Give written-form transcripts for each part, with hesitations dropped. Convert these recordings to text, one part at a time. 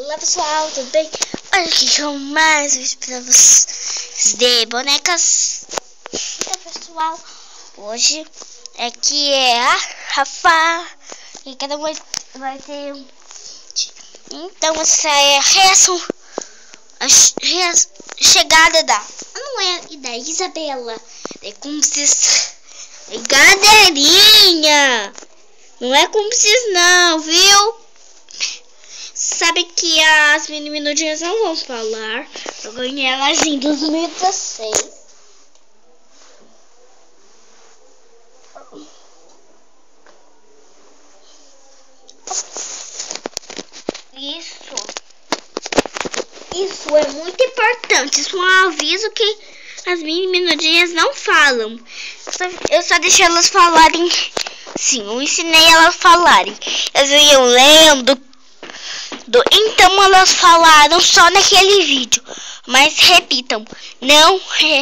Olá pessoal, tudo bem? Olha aqui com mais um vídeo pra vocês de bonecas. Então pessoal, hoje aqui é a Rafa e cada um vai ter então essa é a reação, a chegada da não é e da Isabela, é como vocês brincadeirinha, não é como vocês não, viu? Sabe que as minudinhas não vão falar. Eu ganhei elas em 2016. Isso é muito importante. Isso é um aviso que as minudinhas não falam. Eu só deixei elas falarem. Sim, eu ensinei elas a falarem. Elas iam lendo. Então elas falaram só naquele vídeo. Mas repitam, não é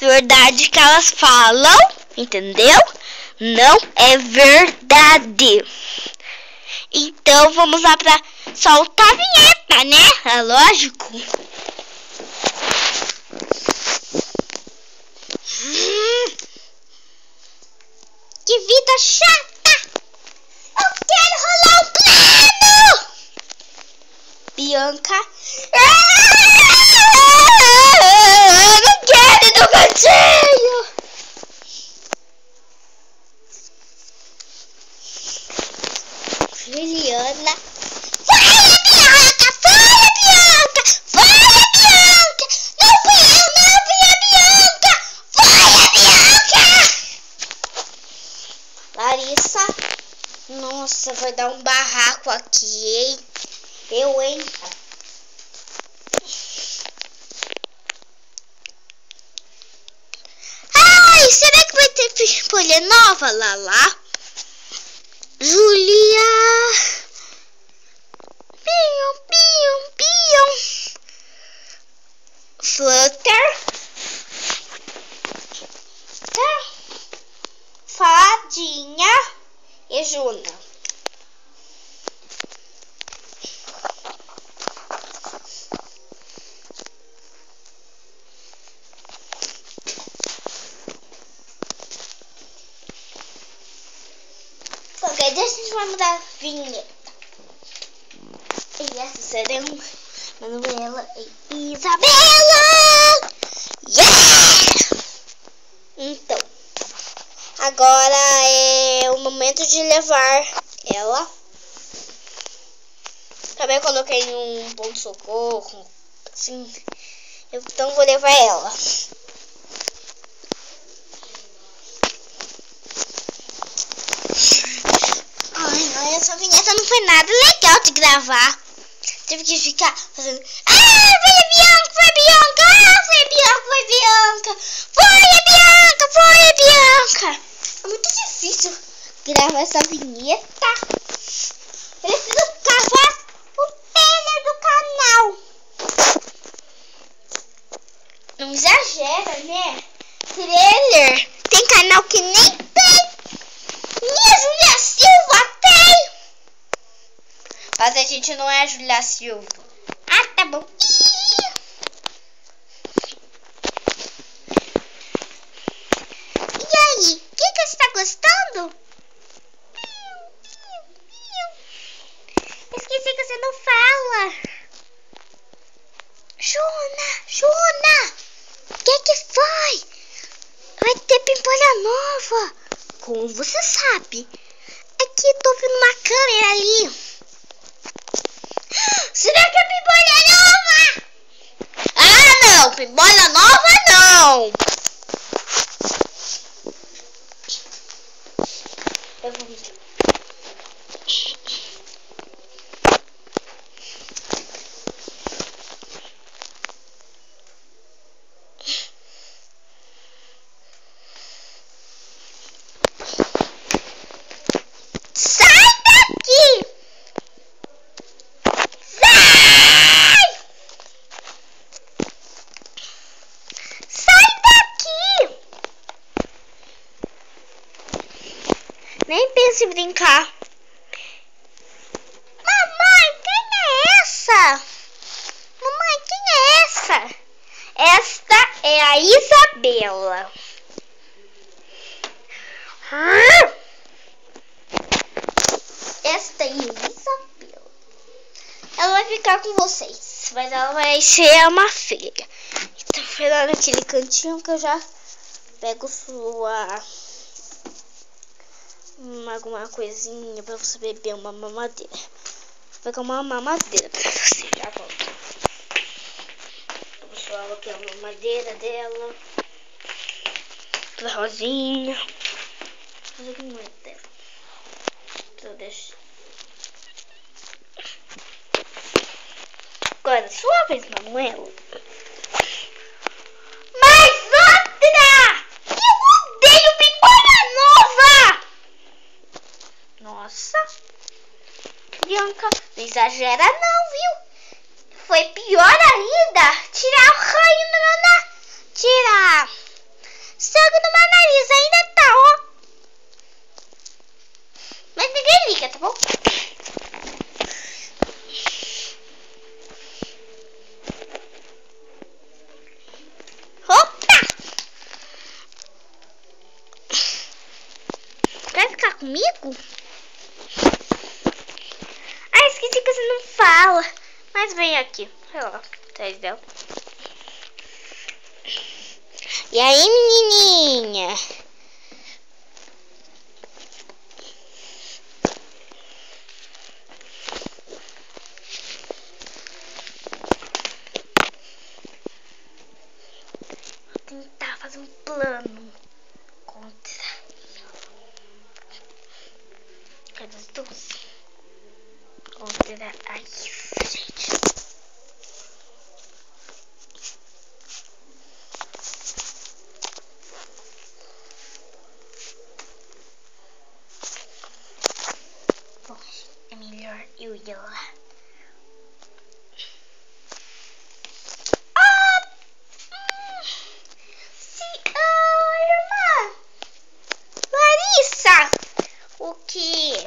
verdade que elas falam, entendeu? Não é verdade. Então vamos lá pra soltar a vinheta, né? É lógico. Que vida chata! Eu quero rolar o plano! Bianca. Eu não quero ir no cantinho. Juliana. Fala, Bianca! Fala, Bianca! Fala, Bianca! Não fui a Bianca! Fala, Bianca! Larissa. Nossa, vai dar um barraco aqui, hein? Hein? Ai, será que vai ter folha nova, Lala? Julia. Pião. Flutter. Fadinha e Juna. Qualquer dia a gente vai mudar a vinheta. E essa será Manuela e Isabela. Yeah! Então, agora é o momento de levar ela. Também coloquei um ponto-socorro, assim. Então vou levar ela. Ai, essa vinheta não foi nada legal de gravar. Tive que ficar fazendo. Foi a Bianca, foi a Bianca. Foi a Bianca, foi a Bianca. Foi a Bianca. É muito difícil gravar essa vinheta. Preciso cavar o trailer do canal. Não exagera, né? Trailer. Tem canal que nem tem. Minha Julia Silva tem! Mas a gente não é a Julia Silva. Ah, tá bom. E aí? O que você está gostando? Esqueci que você não fala. Juna! O que foi? Vai ter pimpolha nova. Como você sabe? Aqui, tô vendo uma câmera ali. Será que é pimpolha nova? Ah, não! Pimpolha nova, não! Eu vou ver. Nem pense em brincar. Mamãe, quem é essa? Isabela. Ela vai ficar com vocês, mas ela vai ser uma filha. Então foi lá naquele cantinho que eu já pego alguma coisinha pra você beber, uma mamadeira. Vou pegar uma mamadeira pra você, já volto. Pessoal, aqui é a mamadeira dela. Toda rosinha. Mas aqui não é dela. Então deixa. Agora, sua vez, Manuela. Mais outra! Eu odeio pipoca nova! Nossa. Bianca, não exagera não, viu? Foi pior ainda. Tirar o raio no meu nariz. Tirar sangue no meu nariz. Ainda tá, ó. Mas ninguém liga, tá bom? Vai ficar comigo? Ah, esqueci que você não fala. Mas vem aqui. Olha lá, atrás dela. E aí, menininha? Vou tentar fazer um plano contra... Cadê os dois? Contra a isso, gente. Bom, é melhor eu ir lá. Irmã Larissa, o que?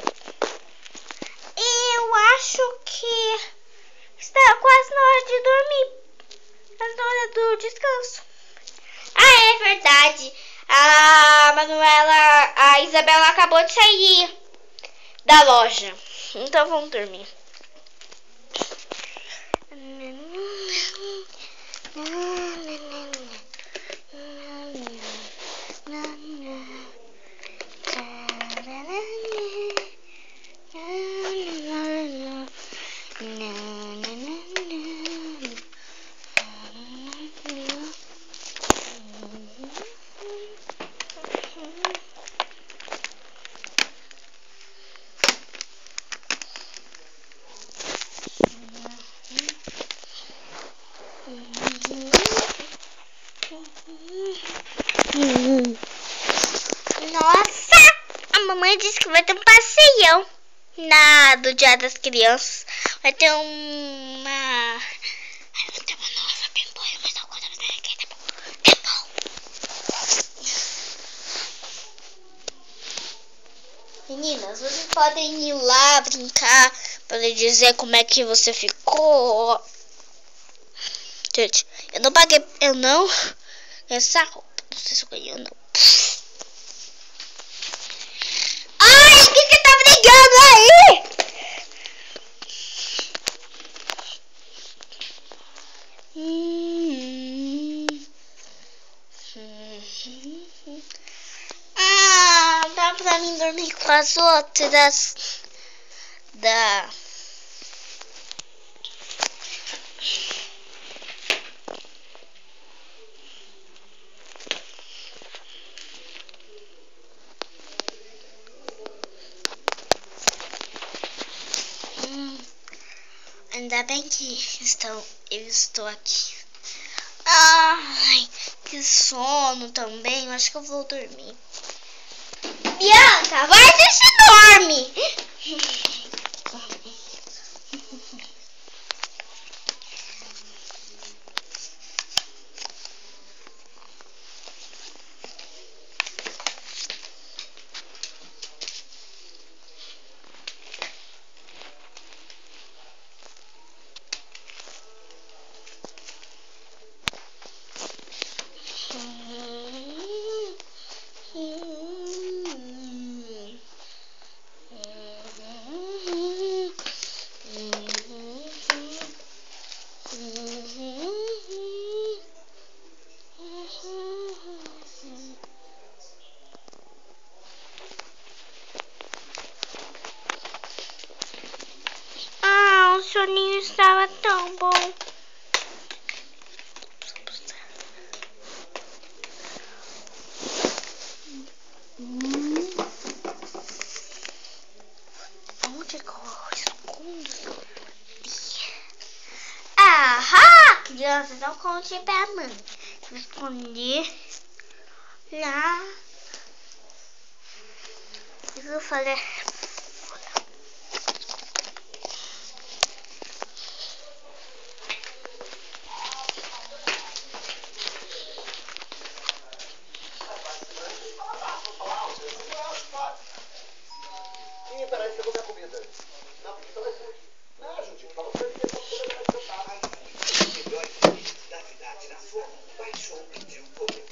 Eu acho que está quase na hora de dormir. Quase na hora do descanso. Ah, é verdade. A Manuela, a Isabela acabou de sair da loja. Então vamos dormir. Nossa, a mamãe disse que vai ter um passeião do Dia das Crianças. Vai ter uma... Ai, vai ter uma nova pimpoia, mas agora tá bom. É bom. Meninas, vocês podem ir lá brincar para dizer como é que você ficou. Gente, eu não paguei, essa roupa, não sei se eu ganhei ou não. Ai, o que tá brigando aí? Ah, dá pra mim dormir com as outras da... Ainda bem que eu estou aqui. Ai, que sono também. Eu acho que eu vou dormir. Bianca, vai assistir, dorme. soninho estava tão bom. Onde que eu escondo? Ahá! Criança, não conte pra mãe. Vou esconder lá. O que eu falei? Peraí, chegou minha comida. Não, Judite, fala pra ele. Melhores produtos da cidade na sua mão. Baixou, pediu, comeu.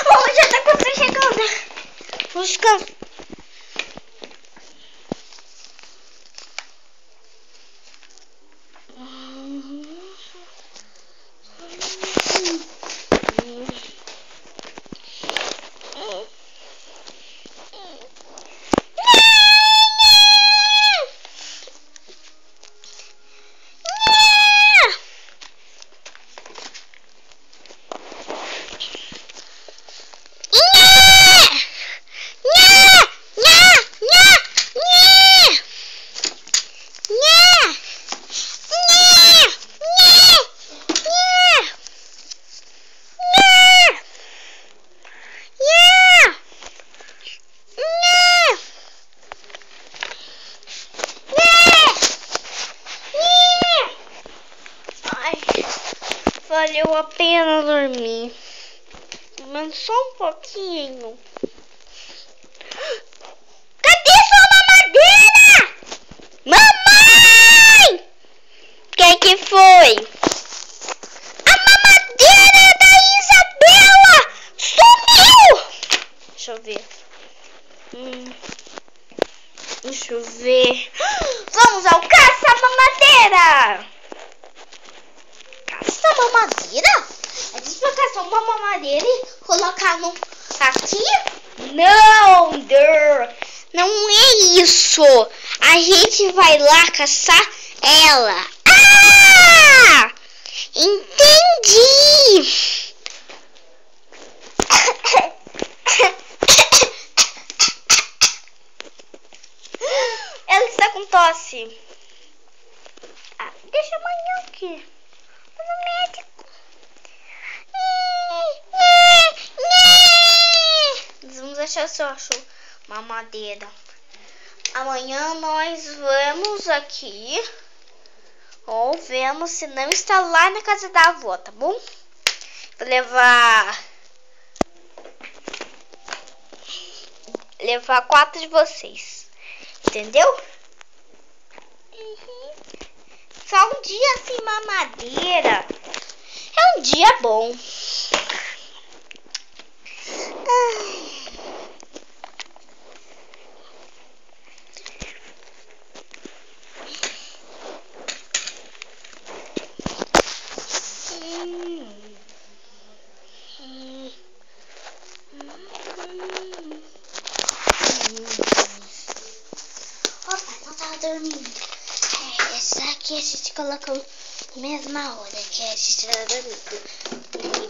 Oh, já tá quase chegando. Buscando. Valeu a pena dormir, mas só um pouquinho. Cadê sua mamadeira? Mamãe! Que foi? A mamadeira da Isabela sumiu! Deixa eu ver. Deixa eu ver. Vamos ao caça-mamadeira! Caça mamadeira? É disso pra caçar uma mamadeira e colocar no aqui? Não, não é isso. A gente vai lá caçar ela. Ah! Entendi. Ela está com tosse. Ah, deixa amanhã aqui. No médico. Vamos achar só mamadeira. Amanhã nós vamos aqui. Ou vemos se não está lá na casa da avó, tá bom? Vou levar 4 de vocês. Entendeu? Só um dia sem mamadeira é um dia bom. Opa, não tava dormindo. Essa aqui a gente colocou na mesma hora que a gente tava dormindo.